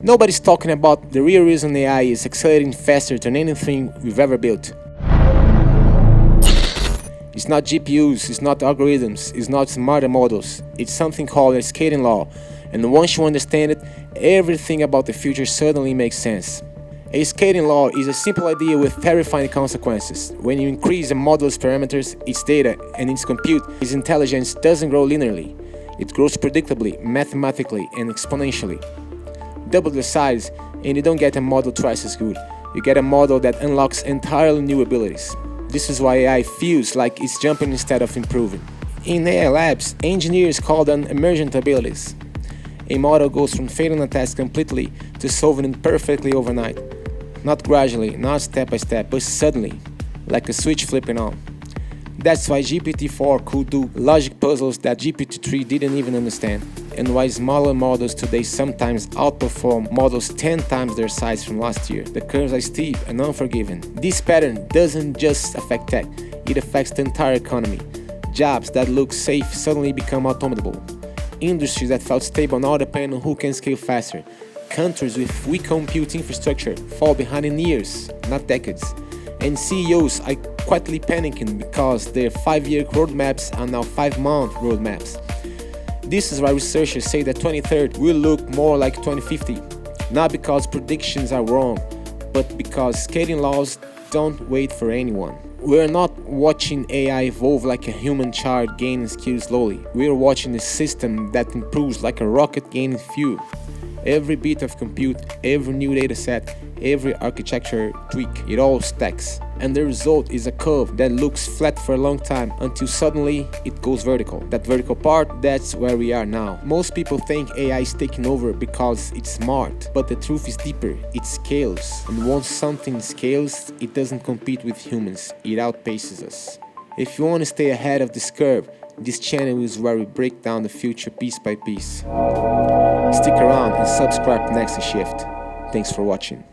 Nobody's talking about the real reason AI is accelerating faster than anything we've ever built. It's not GPUs, it's not algorithms, it's not smarter models. It's something called a scaling law, and once you understand it, everything about the future suddenly makes sense. A scaling law is a simple idea with terrifying consequences. When you increase a model's parameters, its data, and its compute, its intelligence doesn't grow linearly. It grows predictably, mathematically, and exponentially. Double the size, and you don't get a model twice as good. You get a model that unlocks entirely new abilities. This is why AI feels like it's jumping instead of improving. In AI labs, engineers call them emergent abilities. A model goes from failing a task completely to solving it perfectly overnight. Not gradually, not step by step, but suddenly, like a switch flipping on. That's why GPT-4 could do logic puzzles that GPT-3 didn't even understand, and why smaller models today sometimes outperform models 10 times their size from last year. The curves are steep and unforgiving. This pattern doesn't just affect tech, it affects the entire economy. Jobs that look safe suddenly become automatable. Industries that felt stable now depend on who can scale faster. Countries with weak compute infrastructure fall behind in years, not decades. And CEOs are quietly panicking because their 5-year roadmaps are now 5-month roadmaps. This is why researchers say that 2030 will look more like 2050, not because predictions are wrong, but because scaling laws don't wait for anyone. We're not watching AI evolve like a human child gaining skills slowly. We're watching a system that improves like a rocket gaining fuel. Every bit of compute, every new dataset, every architecture tweak, it all stacks. And the result is a curve that looks flat for a long time until suddenly it goes vertical. That vertical part, that's where we are now. Most people think AI is taking over because it's smart, but the truth is deeper. It scales. And once something scales, it doesn't compete with humans. It outpaces us. If you want to stay ahead of this curve, this channel is where we break down the future piece by piece. Stick around and subscribe to NexaShift. Thanks for watching.